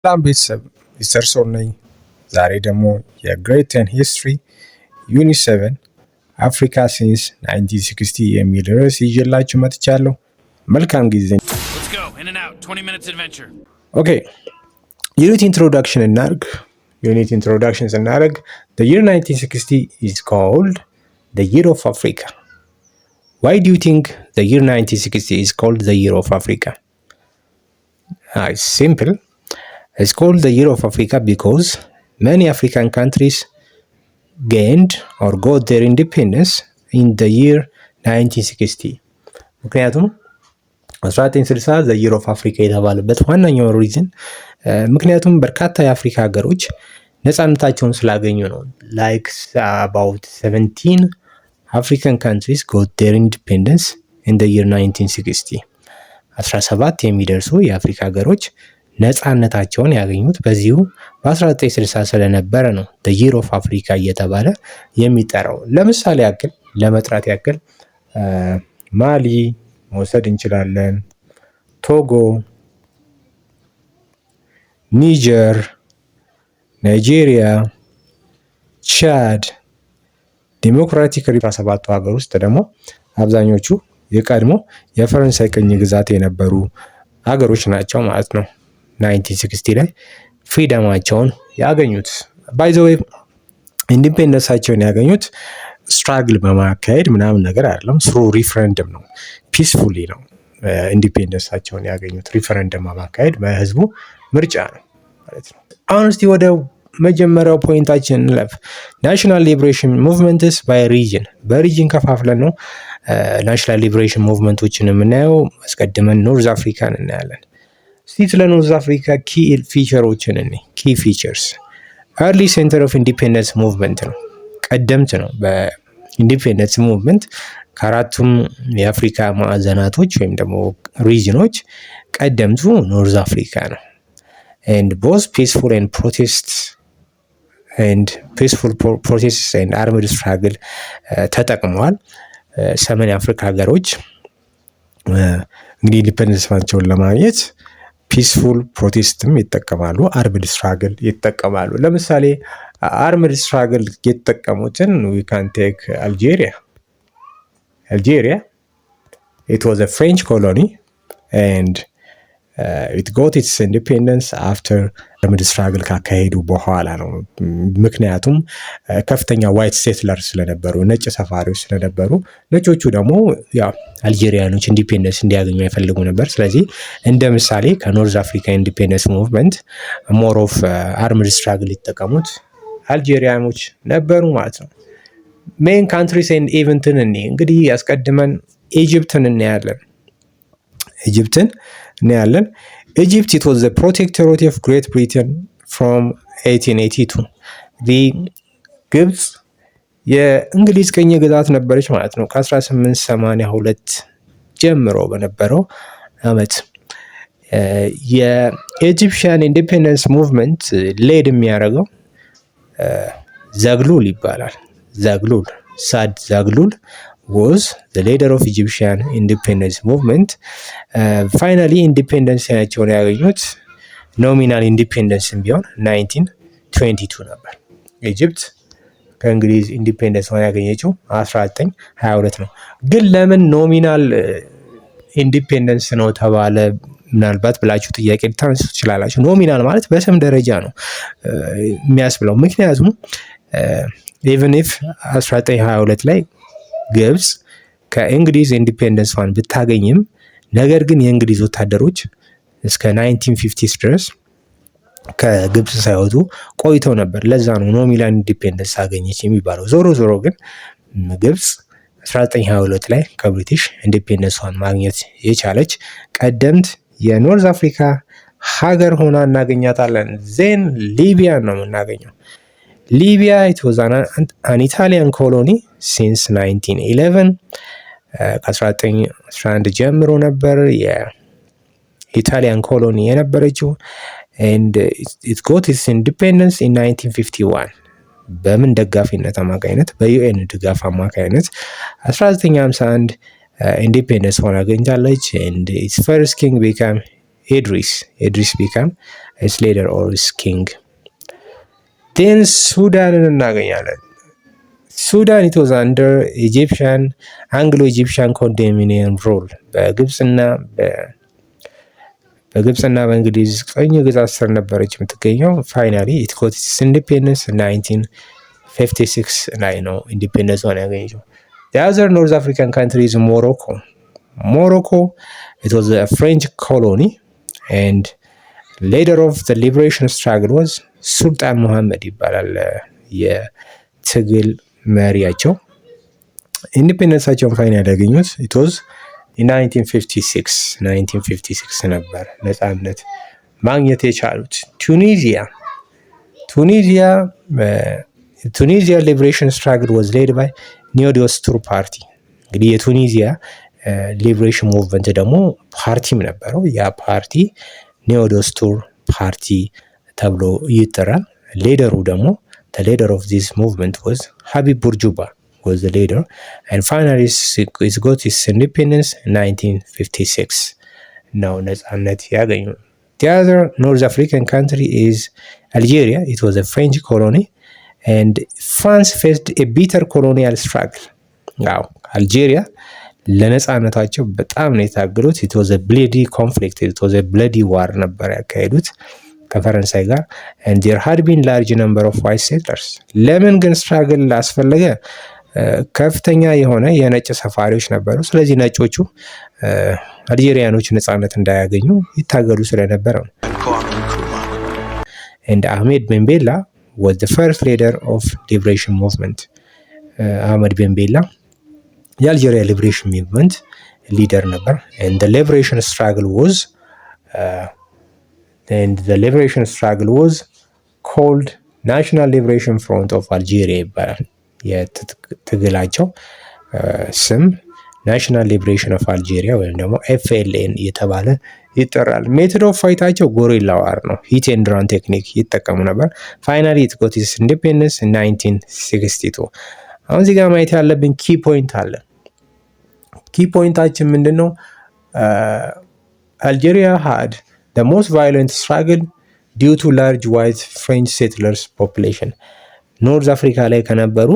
ሰላም ቤተሰብ ሚስተር ሶል ነኝ። ዛሬ ደግሞ የግሬት 10 ሂስትሪ ዩኒት 7 አፍሪካ ሲንስ 1960 የሚል ርዕስ ይዤላችሁ መጥቻለሁ። መልካም ጊዜ። ኦኬ ዩኒት ኢንትሮዳክሽን እናድርግ። ዩኒት ኢንትሮዳክሽን ስናደርግ the year 1960 is called the year of Africa. Why do you think the year 1960 is called the year of Africa? It's simple. It's called the year of Africa because many African countries gained or got their independence in the year 1960. ምክንያቱም 1960 the year of Africa የተባለበት ዋነኛው ሪዝን ምክንያቱም በርካታ የአፍሪካ ሀገሮች ነፃነታቸውን ስላገኙ ነው። like about 17 African countries got their independence in the year 1960. 17 የሚደርሱ የአፍሪካ ሀገሮች ነፃነታቸውን ያገኙት በዚሁ በ1960 ስለነበረ ነው the year of Africa እየተባለ የሚጠራው። ለምሳሌ ያክል ለመጥራት ያክል ማሊ መውሰድ እንችላለን፣ ቶጎ፣ ኒጀር፣ ናይጄሪያ፣ ቻድ፣ ዲሞክራቲክ ሪፐብሊክ 17ቱ ሀገር ውስጥ ደግሞ አብዛኞቹ የቀድሞ የፈረንሳይ ቅኝ ግዛት የነበሩ ሀገሮች ናቸው ማለት ነው። 1960 ላይ ፍሪደማቸውን ያገኙት ባይ ዘ ዌይ ኢንዲፔንደንሳቸውን ያገኙት ስትራግል በማካሄድ ምናምን ነገር አይደለም፣ ስሩ ሪፈረንደም ነው። ፒስፉሊ ነው ኢንዲፔንደንሳቸውን ያገኙት። ሪፈረንደም በማካሄድ በህዝቡ ምርጫ ነው ማለት ነው። አሁን እስቲ ወደ መጀመሪያው ፖይንታችን እንለፍ። ናሽናል ሊብሬሽን ሙቭመንትስ ባይ ሪጅን፣ በሪጅን ከፋፍለን ነው ናሽናል ሊብሬሽን ሙቭመንቶችን የምናየው። አስቀድመን ኖርዝ አፍሪካን እናያለን። እስቲ ስለ ኖርዝ አፍሪካ ኪ ፊቸሮችን እኔ ኪ ፊቸርስ ኤርሊ ሴንተር ኦፍ ኢንዲፔንደንስ ሙቭመንት ነው። ቀደምት ነው በኢንዲፔንደንስ ሙቭመንት ከአራቱም የአፍሪካ ማዕዘናቶች ወይም ደግሞ ሪጅኖች ቀደምቱ ኖርዝ አፍሪካ ነው። and both peaceful and protests and armed struggle ተጠቅመዋል። ሰሜን የአፍሪካ ሀገሮች እንግዲህ ኢንዲፔንደንሳቸውን ለማግኘት ፒስፉል ፕሮቴስትም ይጠቀማሉ፣ አርምድ ስትራግል ይጠቀማሉ። ለምሳሌ አርምድ ስትራግል የተጠቀሙትን we can take Algeria it was a French colony and it got its independence after armed struggle ካካሄዱ በኋላ ነው። ምክንያቱም ከፍተኛ ዋይት ሴትለር ስለነበሩ፣ ነጭ ሰፋሪዎች ስለነበሩ፣ ነጮቹ ደግሞ ያው አልጄሪያኖች ኢንዲፔንደንስ እንዲያገኙ አይፈልጉ ነበር። ስለዚህ እንደ ምሳሌ ከኖርዝ አፍሪካ ኢንዲፔንደንስ ሙቭመንት ሞር ኦፍ አርምድ ስትራግል የተጠቀሙት አልጄሪያኖች ነበሩ ማለት ነው። ሜን ካንትሪስ ኤንድ ኢቨንትን እንግዲህ ያስቀድመን ኢጅፕትን እናያለን። ኢጅፕት it was the protectorate of Great Britain from 1882. ግብጽ የእንግሊዝ ቅኝ ግዛት ነበረች ማለት ነው ከ1882 ጀምሮ በነበረው አመት። የኢጂፕሽያን ኢንዲፔንደንስ ሙቭመንት ሌድ የሚያደርገው ዘግሉል ይባላል። ሳድ ዘግሉል was the leader of Egyptian independence movement. Finally independence ያቸውን ያገኙት ኖሚናል ኢንዲፔንደንስ ቢሆን 1922 ነበር። ኢጅፕት ከእንግሊዝ ኢንዲፔንደንስ ያገኘችው 1922 ነው። ግን ለምን ኖሚናል ኢንዲፔንደንስ ነው ተባለ ምናልባት ብላችሁ ጥያቄ ልታነሱ ትችላላችሁ። ኖሚናል ማለት በስም ደረጃ ነው የሚያስብለው። ምክንያቱም even if 1922 ላይ ግብጽ ከእንግሊዝ ኢንዲፔንደንስዋን ብታገኝም ነገር ግን የእንግሊዝ ወታደሮች እስከ 1950s ድረስ ከግብጽ ሳይወጡ ቆይተው ነበር። ለዛ ነው ኖሚናል ኢንዲፔንደንስ አገኘች የሚባለው። ዞሮ ግን ግብጽ 1922 ላይ ከብሪቲሽ ኢንዲፔንደንስዋን ማግኘት የቻለች ቀደምት የኖርዝ አፍሪካ ሀገር ሆና እናገኛታለን። ዜን ሊቢያ ነው የምናገኘው። ሊቢያ it was an Italian colony since 1911 ከ1911 ጀምሮ ነበር የኢታሊያን ኮሎኒ የነበረችው and it got its independence in 1951 በምን ደጋፊነት አማካይነት በዩኤን ድጋፍ አማካይነት 1951 ኢንዲፔንደንስ ሆና አገኝታለች and its first king became ኢድሪስ ቢካም its leader or its king. then ሱዳንን እናገኛለን። ሱዳን it was under Egyptian Anglo-Egyptian dominion rule በግብፅና በእንግሊዝ ቀኝ ግዛት ስር ነበረች የምትገኘው። ፋይናሊ it got its independence 1956 ላይ ነው ኢንዲፔንደንሷን ያገኘችው። the other North African country is Morocco. it was a French colony and leader of the liberation struggle was ሱልጣን ሙሐመድ ይባላል የትግል መሪያቸው። ኢንዲፔንደንሳቸውን ፋይናል ያገኙት it was in 1956 ነበር ነፃነት ማግኘት የቻሉት። ቱኒዚያ ሊበሬሽን ስትራግል was led by ኒዮዶስ ቱር ፓርቲ። እንግዲህ የቱኒዚያ ሊበሬሽን ሙቭመንት ደግሞ ፓርቲም ነበረው። ያ ፓርቲ ኒዮዶስ ቱር ፓርቲ ተብሎ ይጠራል። ሌደሩ ደግሞ the leader of this movement was ሀቢብ ቡርጁባ was the leader, and finally it got its independence in 1956 ነው ነፃነት ያገኙ። the other North African country is Algeria. it was a French colony and France faced a bitter colonial struggle. now Algeria ለነፃነታቸው በጣም ነው የታገሉት። it was a bloody conflict, it was a bloody war ነበር ያካሄዱት ከፈረንሳይ ጋር and there had been large number of white settlers. ለምን ግን struggle አስፈለገ? ከፍተኛ የሆነ የነጭ ሰፋሪዎች ነበሩ። ስለዚህ ነጮቹ አልጄሪያኖች ነፃነት እንዳያገኙ ይታገሉ ስለነበረ ነው። and Ahmed Ben Bella was the first leader of liberation movement. አህመድ ቤን ቤላ የአልጄሪያ ሊበሬሽን ሙቭመንት ሊደር ነበር። and the liberation struggle was called National Liberation Front of Algeria ይባላል። የትግላቸው ስም ናሽናል ሊበሬሽን ኦፍ አልጄሪያ ወይም ደግሞ FLN እየተባለ ይጠራል። ሜቶድ ኦፍ ፋይታቸው ጎሪላ ዋር ነው። ሂት ኤንድ ራን ቴክኒክ ይጠቀሙ ነበር። ፋይናሊ it got its independence in 1962. አሁን እዚህ ጋር ማየት ያለብን ኪ ፖይንት አለ። ኪ ፖይንታችን ምንድነው? አልጄሪያ had the most violent struggle due to large white French settlers population. ኖርዝ አፍሪካ ላይ ከነበሩ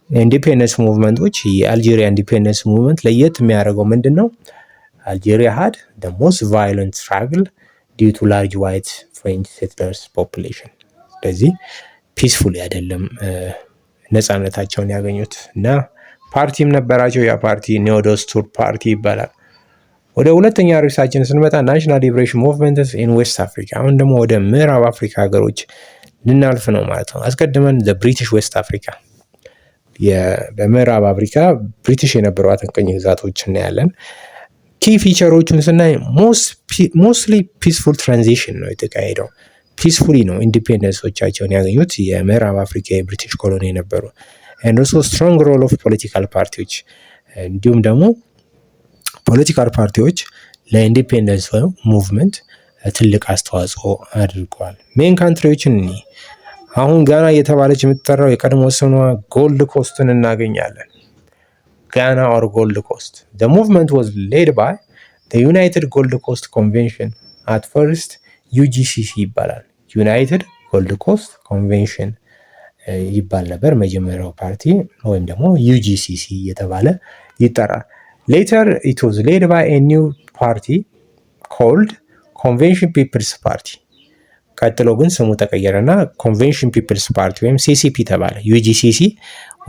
ኢንዲፔንደንስ ሙቭመንቶች የአልጄሪያ ኢንዲፔንደንስ ሙቭመንት ለየት የሚያደርገው ምንድነው? አልጄሪያ had the most violent struggle due to large white French settlers population. ስለዚህ ፒስፉሊ አይደለም ነፃነታቸውን ያገኙት እና ፓርቲም ነበራቸው። ያ ፓርቲ ኒዮዶስ ቱር ፓርቲ ይባላል። ወደ ሁለተኛ ርዕሳችን ስንመጣ ናሽናል ሊበሬሽን ሙቭመንትስ ኢን ዌስት አፍሪካ። አሁን ደግሞ ወደ ምዕራብ አፍሪካ ሀገሮች ልናልፍ ነው ማለት ነው። አስቀድመን ብሪቲሽ ዌስት አፍሪካ በምዕራብ አፍሪካ ብሪቲሽ የነበሯትን ቅኝ ግዛቶች እናያለን። ኪ ፊቸሮቹን ስናይ ሞስትሊ ፒስፉል ትራንዚሽን ነው የተካሄደው። ፒስፉሊ ነው ኢንዲፔንደንሶቻቸውን ያገኙት የምዕራብ አፍሪካ የብሪቲሽ ኮሎኒ ነበሩ። and also strong role of political ፓርቲዎች እንዲሁም ደግሞ ፖለቲካል ፓርቲዎች ለኢንዲፔንደንስ ሙቭመንት ትልቅ አስተዋጽኦ አድርገዋል። ሜን ካንትሪዎችን አሁን ጋና እየተባለች የምትጠራው የቀድሞ ስሟ ጎልድ ኮስትን እናገኛለን። ጋና ኦር ጎልድ ኮስት the movement was led by the United Gold Coast Convention. at first UGCC ይባላል። ዩናይትድ ጎልድ ኮስት ኮንቬንሽን ይባል ነበር መጀመሪያው ፓርቲ ወይም ደግሞ UGCC እየተባለ ይጠራል። later it was led by a new party called Convention People's Party. ቀጥሎ ግን ስሙ ተቀየረና ኮንቬንሽን ፒፕልስ ፓርቲ ወይም CCP ተባለ። UGCC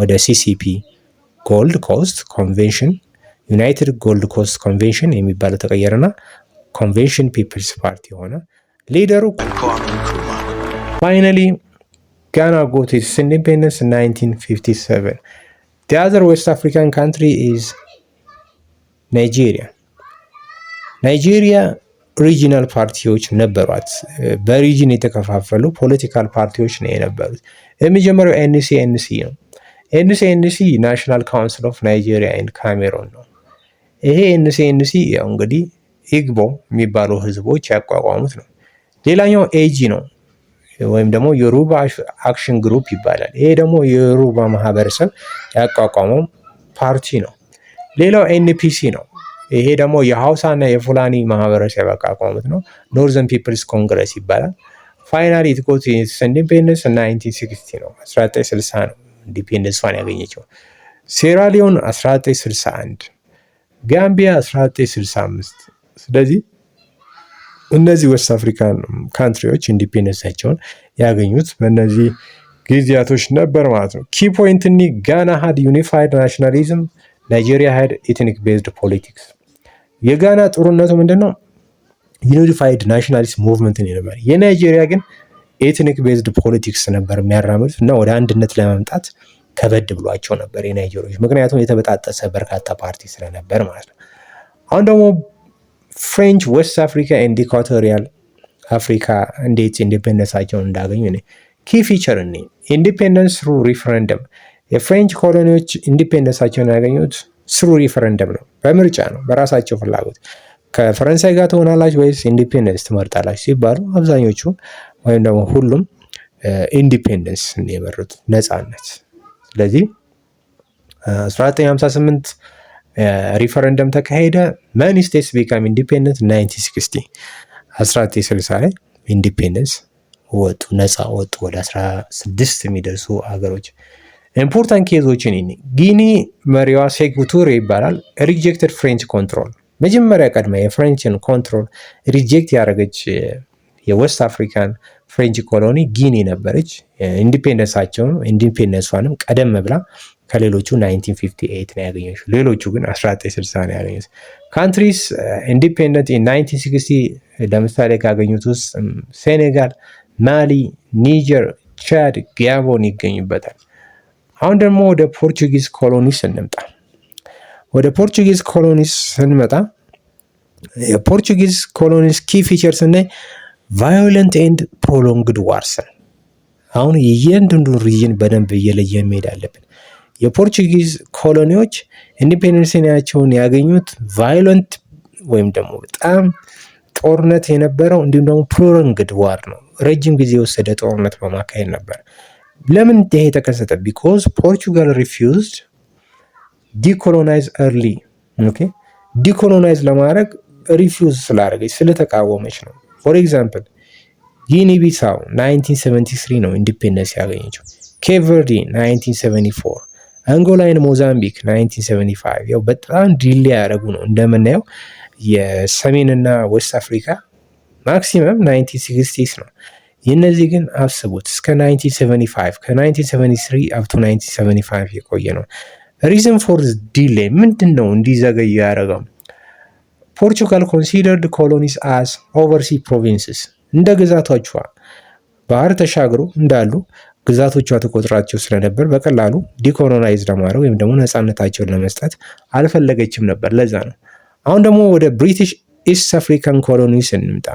ወደ CCP ጎልድ ኮስት ኮንቬንሽን ዩናይትድ ጎልድ ኮስት ኮንቬንሽን የሚባለው ተቀየረና ኮንቬንሽን ፒፕልስ ፓርቲ ሆነ። ሊደሩ ፋይናሊ ጋና got its independence in 1957. The other West African country is Nigeria. ሪጂናል ፓርቲዎች ነበሯት። በሪጅን የተከፋፈሉ ፖለቲካል ፓርቲዎች ነው የነበሩት። የመጀመሪያው NCNC ነው። NCNC ናሽናል ካውንስል ኦፍ ናይጄሪያ ኤንድ ካሜሮን ነው። ይሄ NCNC ያው እንግዲህ ኢግቦ የሚባሉ ህዝቦች ያቋቋሙት ነው። ሌላኛው AG ነው ወይም ደግሞ የሩባ አክሽን ግሩፕ ይባላል። ይሄ ደግሞ የሩባ ማህበረሰብ ያቋቋመው ፓርቲ ነው። ሌላው NPC ነው። ይሄ ደግሞ የሀውሳና የፉላኒ ማህበረሰብ ያቋቋሙት ነው። ኖርዘርን ፒፕልስ ኮንግረስ ይባላል። ፋይናሊ ኢት ጎት ኢትስ ኢንዲፔንደንስ 1960 ነው። 1960 ነው ኢንዲፔንደንሷን ያገኘችው። ሴራሊዮን 1961፣ ጋምቢያ 1965። ስለዚህ እነዚህ ዌስት አፍሪካን ካንትሪዎች ኢንዲፔንደንሳቸውን ያገኙት በእነዚህ ጊዜያቶች ነበር ማለት ነው። ኪ ፖይንት እኒ ጋና ሀድ ዩኒፋይድ ናሽናሊዝም፣ ናይጄሪያ ሀድ ኤትኒክ ቤዝድ ፖለቲክስ። የጋና ጥሩነቱ ምንድን ነው? ዩኒፋይድ ናሽናሊስት ሙቭመንት ነበር። የናይጄሪያ ግን ኤትኒክ ቤዝድ ፖለቲክስ ነበር የሚያራምዱት እና ወደ አንድነት ለማምጣት ከበድ ብሏቸው ነበር የናይጄሪያዎች፣ ምክንያቱም የተበጣጠሰ በርካታ ፓርቲ ስለነበር ማለት ነው። አሁን ደግሞ ፍሬንች ዌስት አፍሪካ ኤንድ ኢኳቶሪያል አፍሪካ እንዴት ኢንዲፔንደንሳቸውን እንዳገኙ ኪ ፊቸር እኔ ኢንዲፔንደንስ ስሩ ሪፈረንደም። የፍሬንች ኮሎኒዎች ኢንዲፔንደንሳቸውን ያገኙት ስሩ ሪፈረንደም ነው፣ በምርጫ ነው፣ በራሳቸው ፍላጎት። ከፈረንሳይ ጋር ትሆናላችሁ ወይስ ኢንዲፔንደንስ ትመርጣላችሁ ሲባሉ አብዛኞቹ ወይም ደግሞ ሁሉም ኢንዲፔንደንስ የመረጡት ነፃነት። ስለዚህ 1958 ሪፈረንደም ተካሄደ። መኒ ስቴትስ ቢካም ኢንዲፔንደንት 1960 1960 ላይ ኢንዲፔንደንስ ወጡ፣ ነፃ ወጡ። ወደ 16 የሚደርሱ ሀገሮች። ኢምፖርታንት ኬዞችን ጊኒ መሪዋ ሴኩ ቱሬ ይባላል። ሪጀክትድ ፍሬንች ኮንትሮል፣ መጀመሪያ ቀድማ የፍሬንችን ኮንትሮል ሪጀክት ያደረገች የዌስት አፍሪካን ፍሬንች ኮሎኒ ጊኒ ነበረች። ኢንዲፔንደንሷንም ቀደም ብላ ከሌሎቹ 1958 ነው ያገኘችው። ሌሎቹ ግን 1960 ነው ያገኙት። ካንትሪስ ኢንዲፔንደንት 1960 ለምሳሌ ካገኙት ውስጥ ሴኔጋል፣ ማሊ፣ ኒጀር፣ ቻድ፣ ጋቦን ይገኙበታል። አሁን ደግሞ ወደ ፖርቹጊዝ ኮሎኒስ እንምጣ። ወደ ፖርቹጊዝ ኮሎኒስ ስንመጣ የፖርቹጊዝ ኮሎኒስ ኪ ፊቸር ስናይ ቫዮለንት ኤንድ ፕሮሎንግድ ዋርስ። አሁን የእያንዳንዱን ሪጅን በደንብ እየለየን መሄድ አለብን። የፖርቹጊዝ ኮሎኒዎች ኢንዲፔንደንሳቸውን ያገኙት ቫዮለንት ወይም ደግሞ በጣም ጦርነት የነበረው እንዲሁም ደግሞ ፕሮሎንግድ ዋር ነው። ረጅም ጊዜ የወሰደ ጦርነት በማካሄድ ነበር። ለምን ይሄ የተከሰተ? ቢኮዝ ፖርቹጋል ሪፊውዝድ ዲኮሎናይዝ ኤርሊ። ኦኬ ዲኮሎናይዝ ለማድረግ ሪፊውዝ ስላደረገች ስለተቃወመች ነው። ፎር ኤግዛምፕል ጊኒ ቢሳው 1973 ነው ኢንዲፔንደንስ ያገኘችው። ኬፕ ቨርዲ 1974፣ አንጎላይን ሞዛምቢክ 1975። ያው በጣም ዲሌ ያደረጉ ነው እንደምናየው። የሰሜንና ዌስት አፍሪካ ማክሲመም 1960 ነው። የነዚህ ግን አስቡት እስከ 1975 ከ1973 አፕ ቱ 1975 የቆየ ነው። ሪዝን ፎር ዲሌ ምንድን ነው እንዲዘገዩ ያደረገው? ፖርቹጋል ኮንሲደርድ ኮሎኒስ አስ ኦቨርሲ ፕሮቪንስስ፣ እንደ ግዛቶቿ ባህር ተሻግሮ እንዳሉ ግዛቶቿ ተቆጥራቸው ስለነበር በቀላሉ ዲኮሎናይዝ ለማድረግ ወይም ደግሞ ነፃነታቸውን ለመስጠት አልፈለገችም ነበር። ለዛ ነው። አሁን ደግሞ ወደ ብሪቲሽ ኢስት አፍሪካን ኮሎኒስ እንምጣ።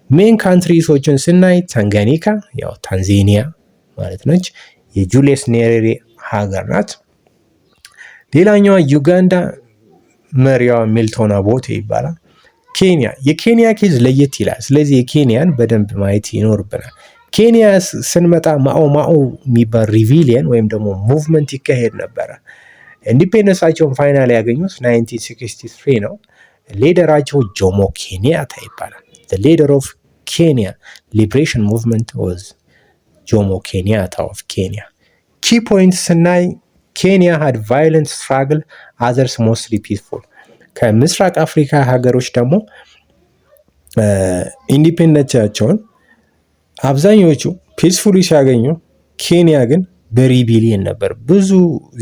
ሜን ካንትሪሶችን ስናይ ታንጋኒካ፣ ያው ታንዛኒያ ማለት ነች፣ የጁሊየስ ኔሬሬ ሀገር ናት። ሌላኛዋ ዩጋንዳ መሪያዋ ሚልቶን አቦቴ ይባላል። ኬንያ፣ የኬንያ ኬዝ ለየት ይላል። ስለዚህ የኬንያን በደንብ ማየት ይኖርብናል። ኬንያ ስንመጣ ማኦ የሚባል ሪቪሊየን ወይም ደግሞ ሙቭመንት ይካሄድ ነበረ። ኢንዲፔንደንሳቸውን ፋይናል ያገኙት 1963 ነው። ሌደራቸው ጆሞ ኬንያታ ይባላል። The leader of Kenya Liberation Movement was Jomo Kenyatta of Kenya. Key points ስናይ ኬንያ had violent struggle, others mostly peaceful. ከምስራቅ አፍሪካ ሀገሮች ደግሞ ኢንዲፔንደንሳቸውን አብዛኞቹ ፒስፉሊ ሲያገኙ፣ ኬንያ ግን በሪቢሊየን ነበር። ብዙ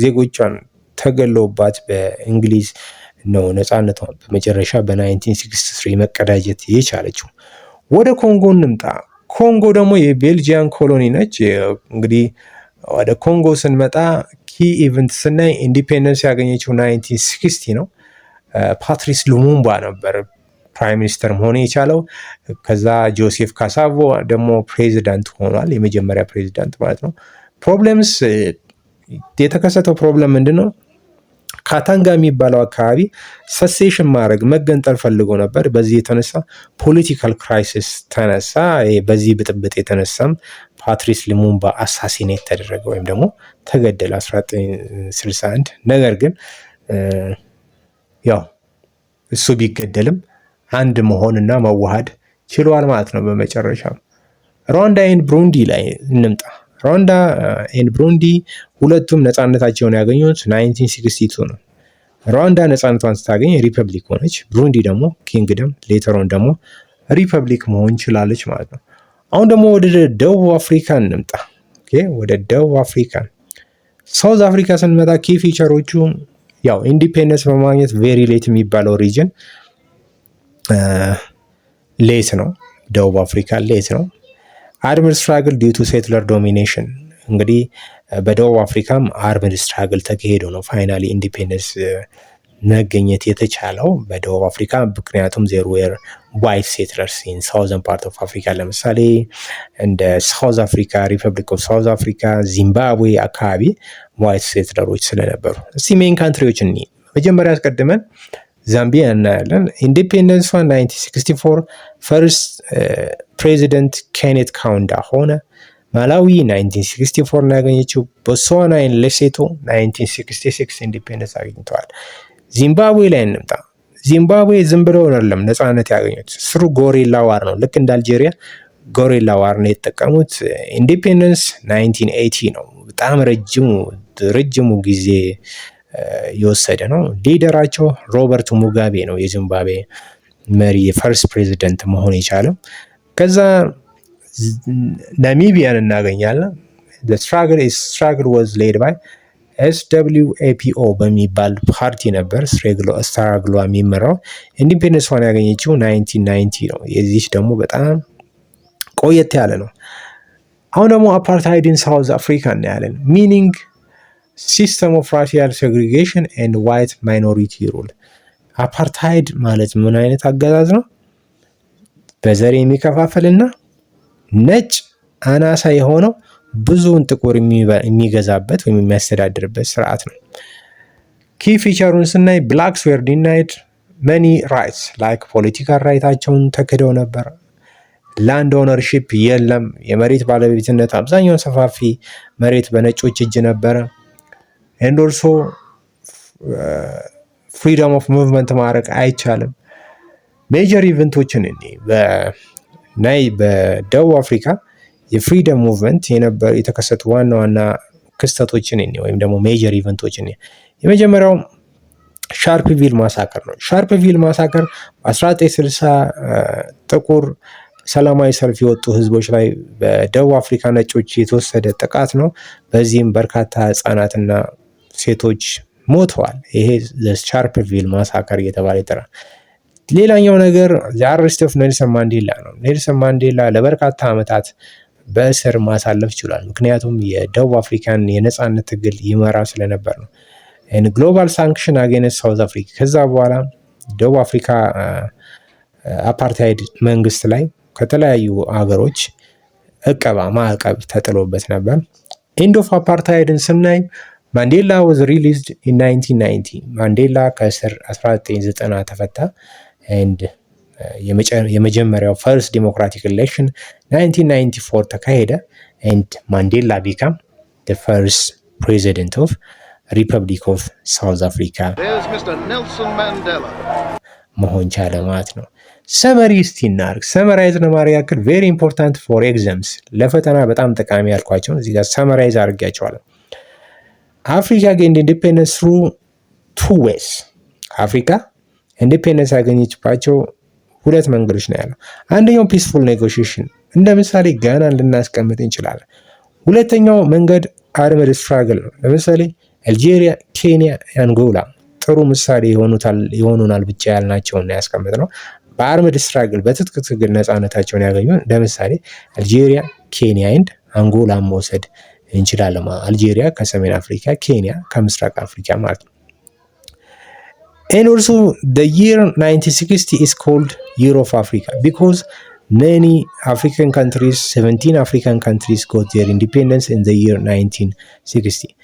ዜጎቿን ተገለውባት በእንግሊዝ ነው ነፃነቷን በመጨረሻ በ1963 መቀዳጀት የቻለችው። ወደ ኮንጎ እንምጣ። ኮንጎ ደግሞ የቤልጂያን ኮሎኒ ነች። እንግዲህ ወደ ኮንጎ ስንመጣ ኪ ኢቨንት ስናይ ኢንዲፔንደንስ ያገኘችው 1960 ነው። ፓትሪስ ሉሙምባ ነበር ፕራይም ሚኒስተር መሆን የቻለው። ከዛ ጆሴፍ ካሳቮ ደግሞ ፕሬዚዳንት ሆኗል፣ የመጀመሪያ ፕሬዚዳንት ማለት ነው። ፕሮብለምስ የተከሰተው ፕሮብለም ምንድን ነው? ካታንጋ የሚባለው አካባቢ ሰሴሽን ማድረግ መገንጠል ፈልጎ ነበር። በዚህ የተነሳ ፖለቲካል ክራይሲስ ተነሳ። በዚህ ብጥብጥ የተነሳም ፓትሪስ ሉሙምባ አሳሲኔት ተደረገ ወይም ደግሞ ተገደለ 1961። ነገር ግን ያው እሱ ቢገደልም አንድ መሆንና መዋሃድ ችሏል ማለት ነው። በመጨረሻም ሩዋንዳ ኤንድ ብሩንዲ ላይ እንምጣ። ሩዋንዳ ኤንድ ብሩንዲ ሁለቱም ነፃነታቸውን ያገኙት 1962 ነው። ሩዋንዳ ነፃነቷን ስታገኝ ሪፐብሊክ ሆነች። ብሩንዲ ደግሞ ኪንግደም፣ ሌተሮን ደግሞ ሪፐብሊክ መሆን ችላለች ማለት ነው። አሁን ደግሞ ወደ ደቡብ አፍሪካ እንምጣ። ወደ ደቡብ አፍሪካ ሳውዝ አፍሪካ ስንመጣ ኪ ፊቸሮቹ ያው ኢንዲፔንደንስ በማግኘት ቬሪ ሌት የሚባለው ሪጅን ሌት ነው። ደቡብ አፍሪካ ሌት ነው። አርምድ ስትራግል ዲዩ ቱ ሴትለር ዶሚኔሽን እንግዲህ በደቡብ አፍሪካም አርምድ ስትራግል ተካሄዶ ነው ፋይናሊ ኢንዲፔንደንስ መገኘት የተቻለው በደቡብ አፍሪካ። ምክንያቱም ዜር ዌር ዋይት ሴትለርስ ኢን ሳውዘርን ፓርት ኦፍ አፍሪካ፣ ለምሳሌ እንደ ሳውዝ አፍሪካ፣ ሪፐብሊክ ኦፍ ሳውዝ አፍሪካ፣ ዚምባብዌ አካባቢ ዋይት ሴትለሮች ስለነበሩ። እስቲ ሜን ካንትሪዎች እኒ መጀመሪያ አስቀድመን ዛምቢያ እናያለን። ኢንዲፔንደንሷ 1964 ፈርስት ፕሬዚደንት ኬኔት ካውንዳ ሆነ። ማላዊ 1964 ነው ያገኘችው። ቦትስዋና እና ሌሴቶ 1966 ኢንዲፔንደንስ አግኝተዋል። ዚምባብዌ ላይ እንምጣ። ዚምባብዌ ዝም ብለው አይደለም ነፃነት ያገኙት፣ ስሩ ጎሪላ ዋር ነው። ልክ እንደ አልጄሪያ ጎሪላ ዋር ነው የተጠቀሙት። ኢንዲፔንደንስ 1980 ነው። በጣም ረጅሙ ጊዜ የወሰደ ነው። ሊደራቸው ሮበርት ሙጋቤ ነው፣ የዚምባብዌ መሪ፣ የፈርስት ፕሬዚደንት መሆን የቻለው። ከዛ ናሚቢያን እናገኛለን። struggle was led by SWAPO በሚባል ፓርቲ ነበር ስትራግሏ የሚመራው። ኢንዲፔንደንሷን ያገኘችው 1990 ነው። የዚች ደግሞ በጣም ቆየት ያለ ነው። አሁን ደግሞ አፓርታይድን ሳውዝ አፍሪካ እናያለን። ሚኒንግ ሲስተም ኦፍ ራሲያል ሴግሪጌሽን ኤንድ ዋይት ማይኖሪቲ ሩል። አፓርታይድ ማለት ምን አይነት አገዛዝ ነው? በዘር የሚከፋፍልና ነጭ አናሳ የሆነው ብዙውን ጥቁር የሚገዛበት ወይም የሚያስተዳድርበት ስርዓት ነው። ኪ ፊቸሩን ስናይ ብላክስ ዌር ዲናይድ መኒ ራይትስ ላይክ ፖለቲካል ራይታቸውን ተክደው ነበር። ላንድ ኦነርሺፕ የለም። የመሬት ባለቤትነት አብዛኛውን ሰፋፊ መሬት በነጮች እጅ ነበረ። ኤንድ ኦልሶ ፍሪደም ኦፍ ሙቭመንት ማድረግ አይቻልም። ሜጀር ኢቨንቶችን በደቡብ አፍሪካ የፍሪደም ሙቭመንት የተከሰቱ ዋና ዋና ክስተቶችን ወይም ደግሞ ሜጀር ኢቨንቶችን የመጀመሪያው ሻርፕቪል ማሳከር ነው። ሻርፕቪል ማሳከር በ1960 ጥቁር ሰላማዊ ሰልፍ የወጡ ህዝቦች ላይ በደቡብ አፍሪካ ነጮች የተወሰደ ጥቃት ነው። በዚህም በርካታ ህጻናትና ሴቶች ሞተዋል። ይሄ ሻርፕቪል ማሳከር እየተባለ ይጠራል። ሌላኛው ነገር አሬስት ኦፍ ኔልሰን ማንዴላ ነው። ኔልሰን ማንዴላ ለበርካታ ዓመታት በእስር ማሳለፍ ችሏል። ምክንያቱም የደቡብ አፍሪካን የነፃነት ትግል ይመራ ስለነበር ነው። ግሎባል ሳንክሽን አጌንስት ሳውዝ አፍሪካ። ከዛ በኋላ ደቡብ አፍሪካ አፓርታይድ መንግስት ላይ ከተለያዩ ሀገሮች ማዕቀብ ተጥሎበት ነበር። ኤንድ ኦፍ አፓርታይድን ስናይ ማንዴላ was released in 1990 ማንዴላ ከእስር 1990 ተፈታ። ኤንድ የመጀመሪያው ፈርስት ዲሞክራቲክ ኤሌክሽን 1994 ተካሄደ። ኤንድ ማንዴላ ቢካም the first president of ሪፐብሊክ ኦፍ ሳውዝ አፍሪካ መሆን ቻለ ማለት ነው። ሰመሪ እስቲ እናድርግ። ሰመራይዝ ለማድረግ ያክል ቬሪ ኢምፖርታንት ፎር ኤግዛምስ፣ ለፈተና በጣም ጠቃሚ ያልኳቸውን እዚህ ጋር ሰመራይዝ አድርጌያቸዋለሁ። አፍሪካ ጌንድ ኢንዲፔንደንስ ትሩ ቱ ዌይስ። አፍሪካ ኢንዲፔንደንስ ያገኘችባቸው ሁለት መንገዶች ነው ያለው። አንደኛው ፒስፉል ኔጎሽዬሽን፣ እንደ ምሳሌ ጋናን ልናስቀምጥ እንችላለን። ሁለተኛው መንገድ አርምድ ስትራግል ነው። ለምሳሌ አልጄሪያ፣ ኬንያ፣ አንጎላ ጥሩ ምሳሌ የሆኑናል ብቻ ያልናቸውን ያስቀምጥ ነው። በአርምድ ስትራግል በትጥቅ ትግል ነፃነታቸውን ያገኙ ለምሳሌ አልጄሪያ፣ ኬንያ ኤንድ አንጎላ መውሰድ እንችላለን። አልጄሪያ ከሰሜን አፍሪካ፣ ኬንያ ከምስራቅ አፍሪካ ማለት ነው። And also the year 1960 is called Year of Africa because many African countries, 17 African countries got their independence in the year 1960.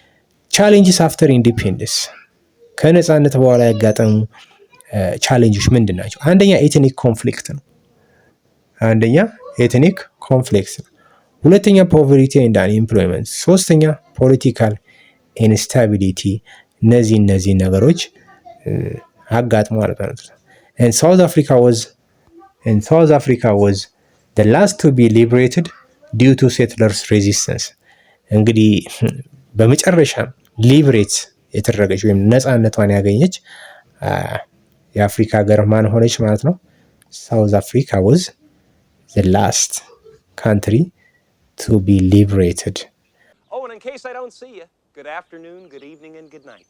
Challenges after independence. ከነፃነት በኋላ ያጋጠሙ ቻሌንጆች ምንድን ናቸው? አንደኛ ኤትኒክ ኮንፍሊክት ነው። ሁለተኛ ፖቨርቲ ኤንድ አንኤምፕሎይመንት፣ ሶስተኛ ፖለቲካል ኢንስታቢሊቲ። እነዚህ ነገሮች አጋጥመዋል ማለት ነው። and South Africa was the last to be liberated due to settlers resistance። እንግዲህ በመጨረሻ ሊብሬት የተደረገች ወይም ነፃነቷን ያገኘች የአፍሪካ ሀገር ማን ሆነች ማለት ነው? ሳውዝ አፍሪካ was the last country to be liberated. Oh, and in case I don't see you, good afternoon, good evening, and good night.